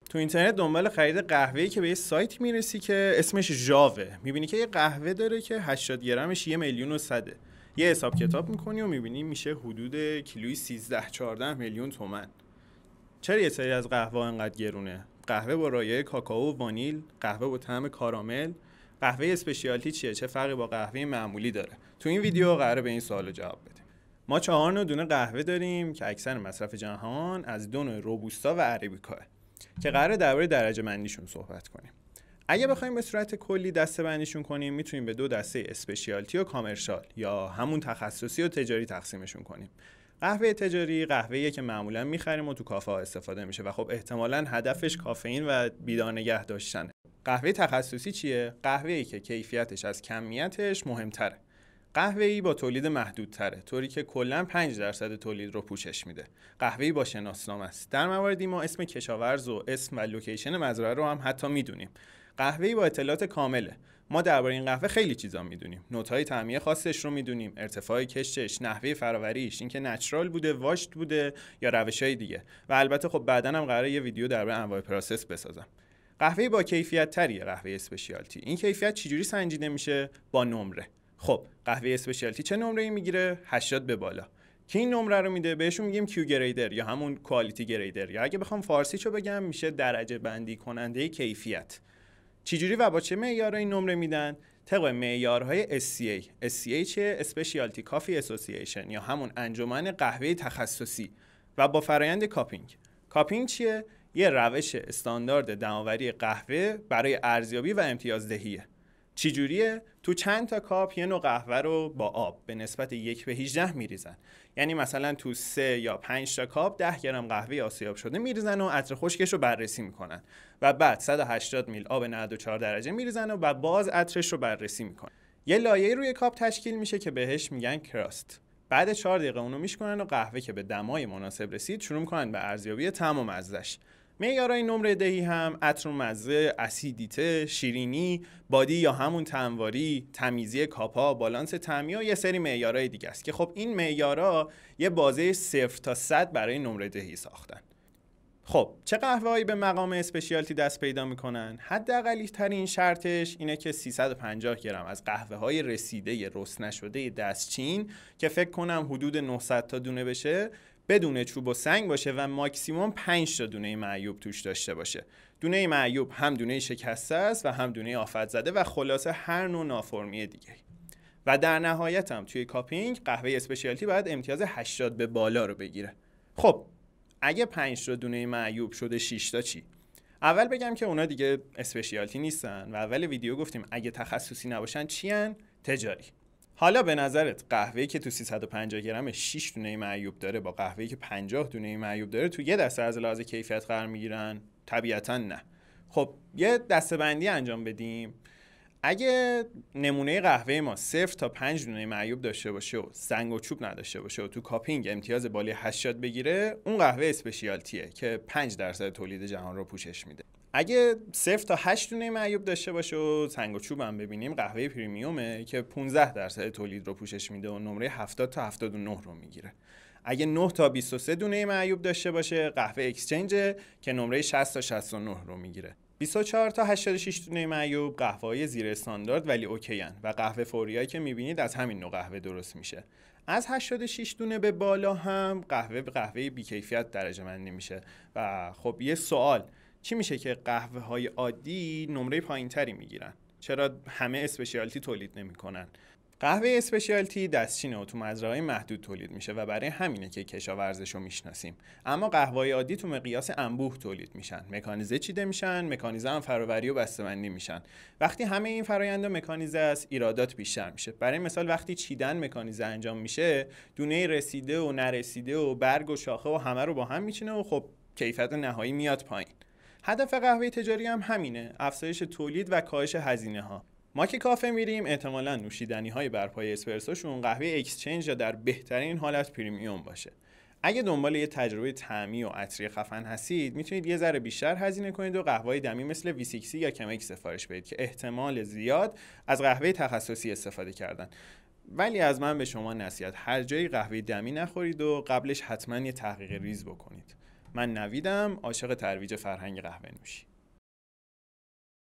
تو اینترنت دنبال خرید قهوه‌ای که به یه سایت میرسی که اسمش ژاوه. میبینی که یه قهوه داره که 80 گرمش 1,100,000. یه حساب کتاب میکنی و میبینی میشه حدود کیلویی 13-14 میلیون تومن. چرا یه سری از قهوه انقدر گرونه؟ قهوه با رایحه کاکائو و وانیل، قهوه با طعم کارامل. قهوه اسپشیالتی چیه؟ چه فرقی با قهوه معمولی داره؟ تو این ویدیو قراره به این سوالو جواب بدیم. ما 4 نوع دونه قهوه داریم که اکثر مصرف جهان از 2 نوع روبوستا و عربیکا که قراره درباره درجه بندیشون صحبت کنیم. اگه بخوایم به صورت کلی دسته بندیشون کنیم، میتونیم به 2 دسته اسپشیالتی و کامرشال یا همون تخصصی و تجاری تقسیمشون کنیم. قهوه تجاری قهوه‌ایه که معمولا می‌خریم و تو کافه ها استفاده میشه و خب احتمالاً هدفش کافئین و بیدار نگه داشتنه. قهوه تخصصی چیه؟ قهوه‌ای که کیفیتش از کمیتش مهمتره. قهوه‌ای با تولید محدودتره، طوری که کلاً 5% تولید رو پوشش میده. قهوه‌ای با شناسنامه است. در مواردی ما اسم کشاورز و اسم و لوکیشن مزرعه رو هم حتی میدونیم. قهوه‌ای با اطلاعات کامله. ما درباره این قهوه خیلی چیزا میدونیم. نوت‌های طعمی خاصش رو میدونیم، ارتفاع کشتش، نحوه فراوریش، اینکه نچرال بوده، واشت بوده یا روش‌های دیگه. و البته خب بعداً هم قراره یه ویدیو درباره انواع پروسس بسازم. قهوه با کیفیت تریه قهوه اسپشیالتی. این کیفیت چجوری سنجیده میشه؟ با نمره. خب قهوه اسپشیالتی چه نمره‌ای میگیره؟ 80 به بالا. که این نمره رو میده بهشون میگیم کیو گریدر یا همون کوالیتی گریدر، یا اگه بخوام فارسیشو بگم میشه درجه بندی کننده کیفیت. چجوری و با چه معیارهای نمره میدن؟ طبق معیارهای SCA. SCA چیه؟ اسپشیالتی کافی اسوسییشن یا همون انجمن قهوه تخصصی، و با فرآیند کاپینگ. کاپینگ چیه؟ یه روش استاندارد دم‌آوری قهوه برای ارزیابی و امتیازدهیه. چی جوریه؟ تو چند تا کاپ یه نوع قهوه رو با آب به نسبت 1:18 میریزن. یعنی مثلا تو 3 یا 5 تا کاپ 10 گرم قهوه آسیاب شده میریزن و عطر خشکش رو بررسی میکنن و بعد 180 میل آب 94 درجه میریزن و باز عطرش رو بررسی میکنن. یه لایه روی کاپ تشکیل میشه که بهش میگن کراست. بعد 4 دقیقه اونو میشکنن و قهوه که به دمای مناسب رسید شروع میکنن به ارزیابی طعم و مزه‌اش. معیارهای نمره دهی هم عطر و مزه، اسیدیته، شیرینی، بادی یا همون طعمواری، تمیزی کاپا، بالانس طعمی و یه سری معیارهای دیگه است که خب این معیارها یه بازه 0 تا 100 برای نمره دهی ساختن. خب چه قهوه‌هایی به مقام اسپشیالتی دست پیدا میکنن؟ حداقلی ترین شرطش اینه که 350 گرم از قهوه‌های رسیده رست نشده دستچین که فکر کنم حدود 900 تا دونه بشه، بدون چوب و سنگ باشه و ماکسیموم 5 تا دونه معیوب توش داشته باشه. دونه معیوب هم دونه شکسته است و هم دونه آفت زده و خلاصه هر نوع نافرمی دیگه. و در نهایت هم توی کاپینگ قهوه اسپشیالتی باید امتیاز 80 به بالا رو بگیره. خب اگه 5 تا دونه معیوب شده 6 تا چی؟ اول بگم که اونا دیگه اسپشیالتی نیستن و اول ویدیو گفتیم اگه تخصصی نباشن چی ان؟ تجاری. حالا به نظرت قهوه‌ای که تو 350 گرم 6 دونه معیوب داره با قهوه‌ای که 50 دونه معیوب داره تو یه دسته از لحاظ کیفیت قرار میگیرن؟ طبیعتاً نه. خب یه دسته‌بندی انجام بدیم. اگه نمونه قهوه ما 0 تا 5 دونه معیوب داشته باشه و سنگ و چوب نداشته باشه و تو کاپینگ امتیاز بالای 80 بگیره، اون قهوه اسپشیالتیه که 5% تولید جهان رو پوشش میده. اگه 0 تا 8 دونه معیوب داشته باشه و سنگ و چوب هم ببینیم، قهوه پریمیومه که 15% تولید رو پوشش میده و نمره 70 تا 79 رو میگیره. اگه 9 تا 23 دونه معیوب داشته باشه، قهوه اکسچنج که نمره 60 تا 69 رو میگیره. 24 تا 86 دونه معیوب قهوه‌های زیر استاندارد ولی اوکی ان و قهوه فوریایی که میبینید از همین نوع قهوه درست میشه. از 86 دونه به بالا هم قهوه بی‌کیفیت درجه بندی میشه. و خب یه سوال، چی میشه که قهوه‌های عادی نمره پایینتری میگیرن؟ چرا همه اسپشیالتی تولید نمیکنن؟ قهوه اسپشیالتی دستچینه و تو مزرعه‌های محدود تولید میشه و برای همینه که کشاورزش رو میشناسیم. اما قهوه‌های عادی تو مقیاس انبوه تولید میشن، مکانیزه چیده میشن، مکانیزه هم فراوری و بسته‌بندی میشن. وقتی همه این فرآیندها مکانیزه است، ایرادات بیشتر میشه. برای مثال وقتی چیدن مکانیزه انجام میشه، دونه رسیده و نرسیده و برگ و شاخه و همه رو با هم میچینه و خب کیفیت نهایی میاد پایین. هدف قهوه تجاری هم همینه، افزایش تولید و کاهش هزینه ها. ما که کافه میریم احتمالاً نوشیدنی های بر پایه اسپرسوشون قهوه اکسچنج یا در بهترین حالت پریمیوم باشه. اگه دنبال یه تجربه طعمی و عطری خفن هستید، میتونید یه ذره بیشتر هزینه کنید و قهوه دمی مثل وی60 یا کمک سفارش بدید که احتمال زیاد از قهوه تخصصی استفاده کردن. ولی از من به شما نصیحت، هر جایی قهوه دمی نخورید و قبلش حتما یه تحقیق ریز بکنید. من نویدم، عاشق ترویج فرهنگ قهوه نوشی.